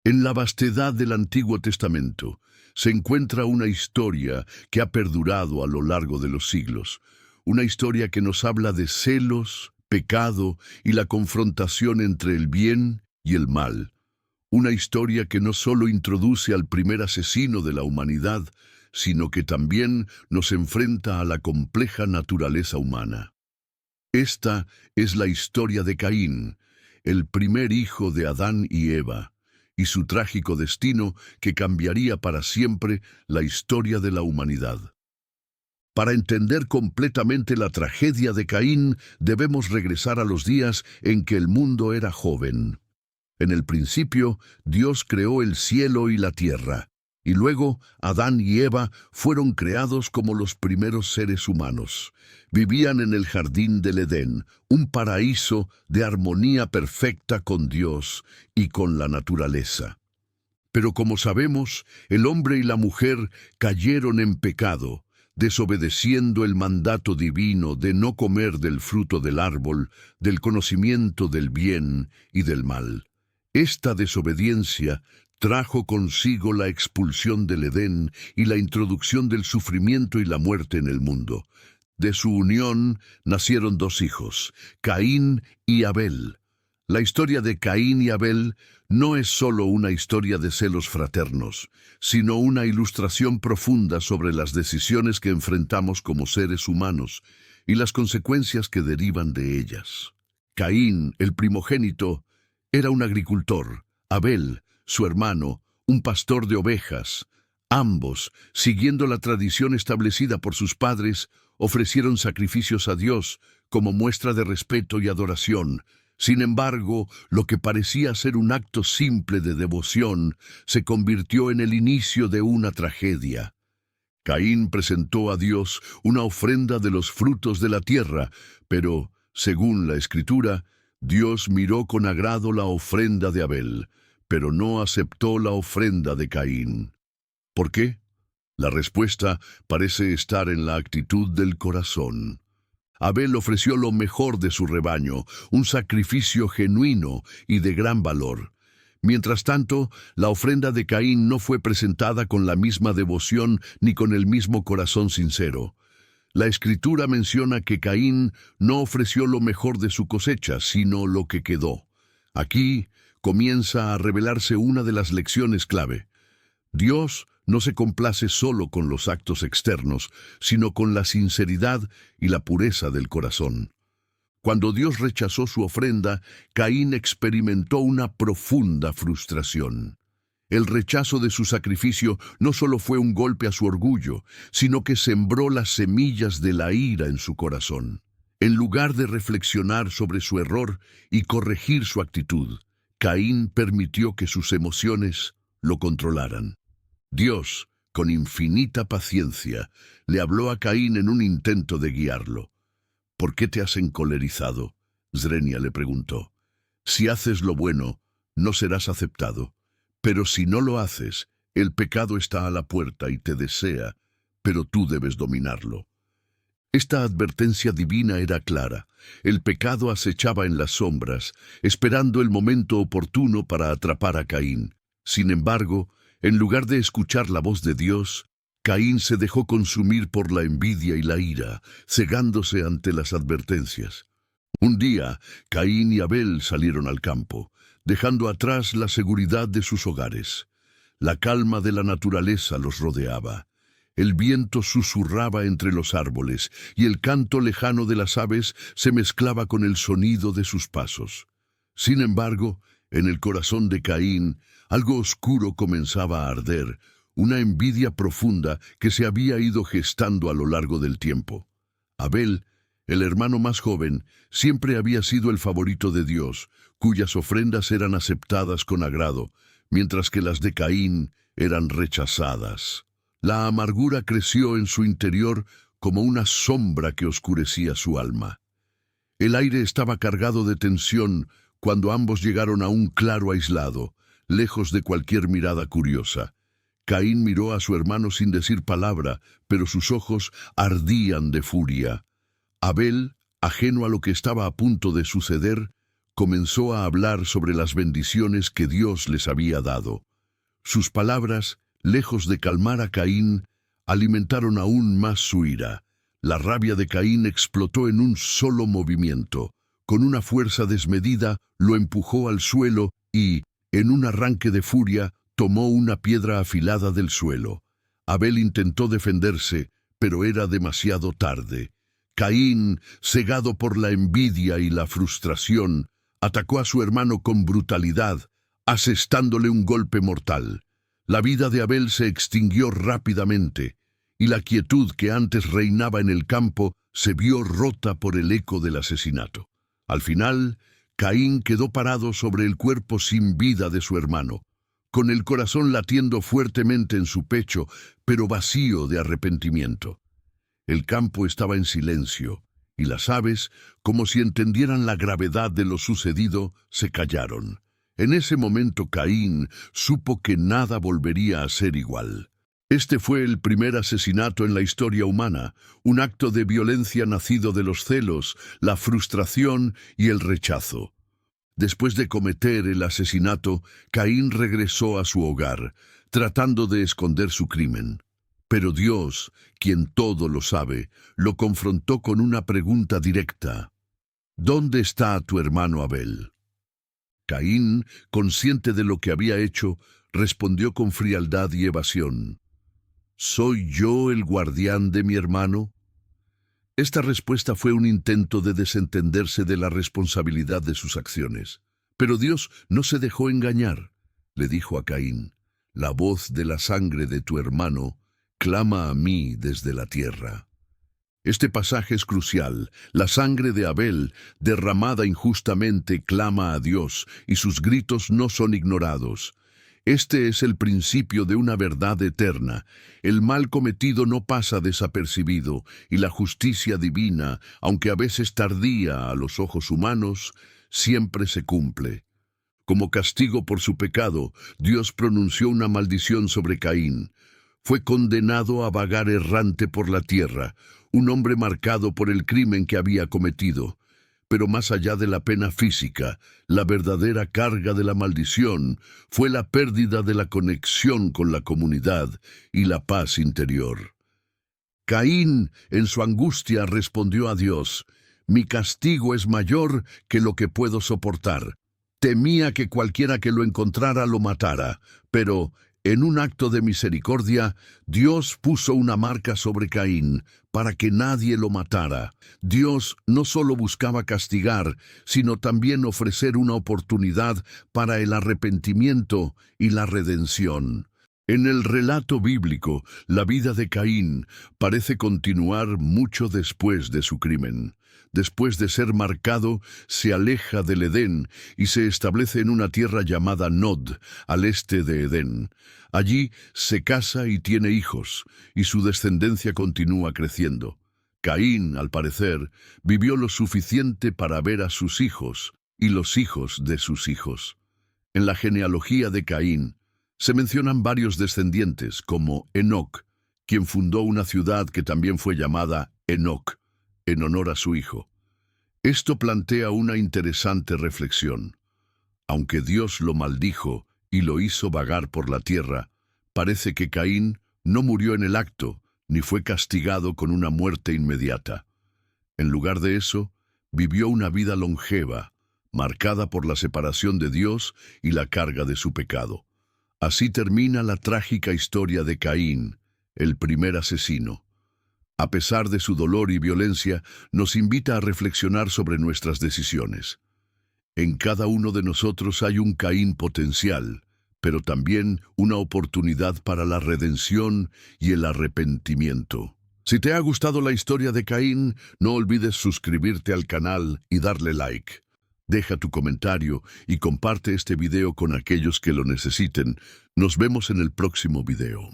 En la vastedad del Antiguo Testamento se encuentra una historia que ha perdurado a lo largo de los siglos, una historia que nos habla de celos, pecado y la confrontación entre el bien y el mal. Una historia que no solo introduce al primer asesino de la humanidad, sino que también nos enfrenta a la compleja naturaleza humana. Esta es la historia de Caín, el primer hijo de Adán y Eva, y su trágico destino que cambiaría para siempre la historia de la humanidad. Para entender completamente la tragedia de Caín, debemos regresar a los días en que el mundo era joven. En el principio, Dios creó el cielo y la tierra, y luego Adán y Eva fueron creados como los primeros seres humanos. Vivían en el jardín del Edén, un paraíso de armonía perfecta con Dios y con la naturaleza. Pero como sabemos, el hombre y la mujer cayeron en pecado, desobedeciendo el mandato divino de no comer del fruto del árbol, del conocimiento del bien y del mal. Esta desobediencia trajo consigo la expulsión del Edén y la introducción del sufrimiento y la muerte en el mundo. De su unión nacieron dos hijos, Caín y Abel. La historia de Caín y Abel no es solo una historia de celos fraternos, sino una ilustración profunda sobre las decisiones que enfrentamos como seres humanos y las consecuencias que derivan de ellas. Caín, el primogénito, era un agricultor. Abel, su hermano, un pastor de ovejas. Ambos, siguiendo la tradición establecida por sus padres, ofrecieron sacrificios a Dios como muestra de respeto y adoración. Sin embargo, lo que parecía ser un acto simple de devoción se convirtió en el inicio de una tragedia. Caín presentó a Dios una ofrenda de los frutos de la tierra, pero, según la Escritura, Dios miró con agrado la ofrenda de Abel, pero no aceptó la ofrenda de Caín. ¿Por qué? La respuesta parece estar en la actitud del corazón. Abel ofreció lo mejor de su rebaño, un sacrificio genuino y de gran valor. Mientras tanto, la ofrenda de Caín no fue presentada con la misma devoción ni con el mismo corazón sincero. La Escritura menciona que Caín no ofreció lo mejor de su cosecha, sino lo que quedó. Aquí comienza a revelarse una de las lecciones clave. Dios no se complace solo con los actos externos, sino con la sinceridad y la pureza del corazón. Cuando Dios rechazó su ofrenda, Caín experimentó una profunda frustración. El rechazo de su sacrificio no solo fue un golpe a su orgullo, sino que sembró las semillas de la ira en su corazón. En lugar de reflexionar sobre su error y corregir su actitud, Caín permitió que sus emociones lo controlaran. Dios, con infinita paciencia, le habló a Caín en un intento de guiarlo. ¿Por qué te has encolerizado?, Zrenia le preguntó. Si haces lo bueno, no serás aceptado. Pero si no lo haces, el pecado está a la puerta y te desea, pero tú debes dominarlo. Esta advertencia divina era clara. El pecado acechaba en las sombras, esperando el momento oportuno para atrapar a Caín. Sin embargo, en lugar de escuchar la voz de Dios, Caín se dejó consumir por la envidia y la ira, cegándose ante las advertencias. Un día, Caín y Abel salieron al campo, dejando atrás la seguridad de sus hogares. La calma de la naturaleza los rodeaba. El viento susurraba entre los árboles y el canto lejano de las aves se mezclaba con el sonido de sus pasos. Sin embargo, en el corazón de Caín, algo oscuro comenzaba a arder, una envidia profunda que se había ido gestando a lo largo del tiempo. Abel, el hermano más joven, siempre había sido el favorito de Dios, cuyas ofrendas eran aceptadas con agrado, mientras que las de Caín eran rechazadas. La amargura creció en su interior como una sombra que oscurecía su alma. El aire estaba cargado de tensión cuando ambos llegaron a un claro aislado, lejos de cualquier mirada curiosa. Caín miró a su hermano sin decir palabra, pero sus ojos ardían de furia. Abel, ajeno a lo que estaba a punto de suceder, comenzó a hablar sobre las bendiciones que Dios les había dado. Sus palabras, lejos de calmar a Caín, alimentaron aún más su ira. La rabia de Caín explotó en un solo movimiento. Con una fuerza desmedida, lo empujó al suelo y, en un arranque de furia, tomó una piedra afilada del suelo. Abel intentó defenderse, pero era demasiado tarde. Caín, cegado por la envidia y la frustración, atacó a su hermano con brutalidad, asestándole un golpe mortal. La vida de Abel se extinguió rápidamente, y la quietud que antes reinaba en el campo se vio rota por el eco del asesinato. Al final, Caín quedó parado sobre el cuerpo sin vida de su hermano, con el corazón latiendo fuertemente en su pecho, pero vacío de arrepentimiento. El campo estaba en silencio, y las aves, como si entendieran la gravedad de lo sucedido, se callaron. En ese momento Caín supo que nada volvería a ser igual. Este fue el primer asesinato en la historia humana, un acto de violencia nacido de los celos, la frustración y el rechazo. Después de cometer el asesinato, Caín regresó a su hogar, tratando de esconder su crimen. Pero Dios, quien todo lo sabe, lo confrontó con una pregunta directa. ¿Dónde está tu hermano Abel? Caín, consciente de lo que había hecho, respondió con frialdad y evasión. ¿Soy yo el guardián de mi hermano? Esta respuesta fue un intento de desentenderse de la responsabilidad de sus acciones. Pero Dios no se dejó engañar. Le dijo a Caín, la voz de la sangre de tu hermano clama a mí desde la tierra. Este pasaje es crucial. La sangre de Abel, derramada injustamente, clama a Dios, y sus gritos no son ignorados. Este es el principio de una verdad eterna. El mal cometido no pasa desapercibido, y la justicia divina, aunque a veces tardía a los ojos humanos, siempre se cumple. Como castigo por su pecado, Dios pronunció una maldición sobre Caín. Fue condenado a vagar errante por la tierra, un hombre marcado por el crimen que había cometido. Pero más allá de la pena física, la verdadera carga de la maldición fue la pérdida de la conexión con la comunidad y la paz interior. Caín, en su angustia, respondió a Dios, «Mi castigo es mayor que lo que puedo soportar». Temía que cualquiera que lo encontrara lo matara, pero, en un acto de misericordia, Dios puso una marca sobre Caín para que nadie lo matara. Dios no solo buscaba castigar, sino también ofrecer una oportunidad para el arrepentimiento y la redención. En el relato bíblico, la vida de Caín parece continuar mucho después de su crimen. Después de ser marcado, se aleja del Edén y se establece en una tierra llamada Nod, al este de Edén. Allí se casa y tiene hijos, y su descendencia continúa creciendo. Caín, al parecer, vivió lo suficiente para ver a sus hijos y los hijos de sus hijos. En la genealogía de Caín, se mencionan varios descendientes, como Enoc, quien fundó una ciudad que también fue llamada Enoc, en honor a su hijo. Esto plantea una interesante reflexión. Aunque Dios lo maldijo y lo hizo vagar por la tierra, parece que Caín no murió en el acto, ni fue castigado con una muerte inmediata. En lugar de eso, vivió una vida longeva, marcada por la separación de Dios y la carga de su pecado. Así termina la trágica historia de Caín, el primer asesino. A pesar de su dolor y violencia, nos invita a reflexionar sobre nuestras decisiones. En cada uno de nosotros hay un Caín potencial, pero también una oportunidad para la redención y el arrepentimiento. Si te ha gustado la historia de Caín, no olvides suscribirte al canal y darle like. Deja tu comentario y comparte este video con aquellos que lo necesiten. Nos vemos en el próximo video.